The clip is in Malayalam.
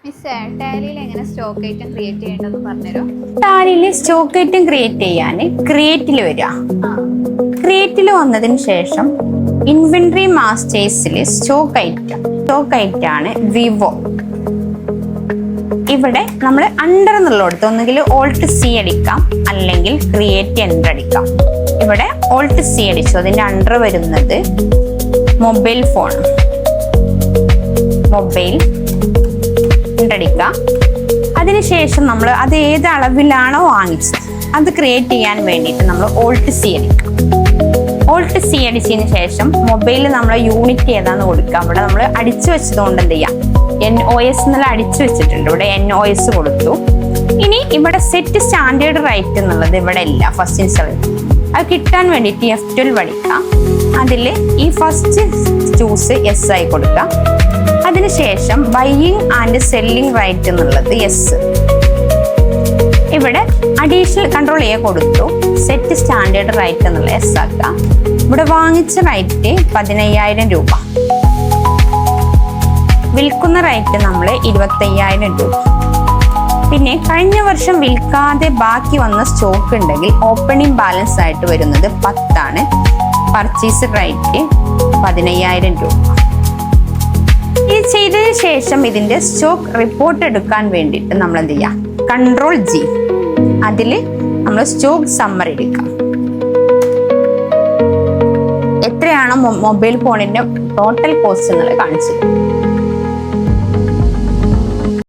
മിസ്സേ, ടാലിയിൽ എങ്ങനെ സ്റ്റോക്ക് ഐറ്റം ക്രിയേറ്റ് ചെയ്യേണ്ടതെന്ന് പറഞ്ഞുതരോ? ടാലിയിൽ സ്റ്റോക്ക് ഐറ്റം ക്രിയേറ്റ് ചെയ്യാൻ ക്രിയേറ്റിൽ വരിക. ക്രിയേറ്റിൽ വന്നതിന് ശേഷം ഇൻവെന്ററി മാസ്റ്റേഴ്സിൽ സ്റ്റോക്ക് ഐറ്റം ആണ് വിവോ. ഇവിടെ നമ്മൾ അണ്ടർ എന്നുള്ളടത്ത് ഒന്നുകിൽ ഓൾട്ട് സി അടിക്കാം, അല്ലെങ്കിൽ ക്രിയേറ്റ് എൻ്റർ അടിക്കാം. ഇവിടെ ഓൾട്ട് സി അടിച്ചു, അതിൻ്റെ അണ്ടർ വരുന്നത് മൊബൈൽ ഫോൺ. മൊബൈൽ അടിക്കാം. അതിനുശേഷം നമ്മൾ അത് ഏത് അളവിലാണോ വാങ്ങിച്ചത് അത് ക്രിയേറ്റ് ചെയ്യാൻ വേണ്ടിയിട്ട് നമ്മൾ ഓൾട്ട് സി അടിക്കാം. ഓൾട്ട് സി അടിച്ചതിന് ശേഷം മൊബൈലിൽ നമ്മൾ യൂണിറ്റ് ഏതാന്ന് കൊടുക്കുക. അവിടെ നമ്മൾ അടിച്ചു വെച്ചതുകൊണ്ട് എന്ത് ചെയ്യാം, NOS എന്നുള്ള അടിച്ചു വെച്ചിട്ടുണ്ട്, ഇവിടെ NOS കൊടുത്തു. ഇനി ഇവിടെ സെറ്റ് സ്റ്റാൻഡേർഡ് റൈറ്റ് എന്നുള്ളത് ഇവിടെ ഇല്ല, ഫസ്റ്റ് ഇൻസ്റ്റോൾ. അത് കിട്ടാൻ വേണ്ടിയിട്ട് F12 അടിക്കാം. അതിൽ ഈ ഫസ്റ്റ് ചൂസ് yes ആയി കൊടുക്കാം. അതിനുശേഷം ബൈയിങ് ആൻഡ് സെല്ലിംഗ് റൈറ്റ് എന്നുള്ളത് യെസ്. ഇവിടെ അഡീഷണൽ കൺട്രോൾ A കൊടുത്തു, സെറ്റ് സ്റ്റാൻഡേർഡ് റൈറ്റ് എന്നുള്ള യെസ് ആക്കാം. ഇവിടെ വാങ്ങിച്ച റൈറ്റ് 15,000 രൂപ, വിൽക്കുന്ന റൈറ്റ് നമ്മൾ 25,000 രൂപ. പിന്നെ കഴിഞ്ഞ വർഷം വിൽക്കാതെ ബാക്കി വന്ന സ്റ്റോക്ക് ഉണ്ടെങ്കിൽ ഓപ്പണിംഗ് ബാലൻസ് ആയിട്ട് വരുന്നത് 10 ആണ്. പർച്ചേസ് റൈറ്റ് 15,000 രൂപ. ഇത് ചെയ്തതിന് ശേഷം ഇതിന്റെ സ്റ്റോക്ക് റിപ്പോർട്ട് എടുക്കാൻ വേണ്ടിയിട്ട് നമ്മൾ എന്ത് ചെയ്യാം, കൺട്രോൾ G. അതിൽ നമ്മൾ സ്റ്റോക്ക് സമ്മറി എടുക്കാം. എത്രയാണോ മൊബൈൽ ഫോണിന്റെ ടോട്ടൽ കോസ്റ്റ് എന്നുള്ളത് കാണിച്ചത്.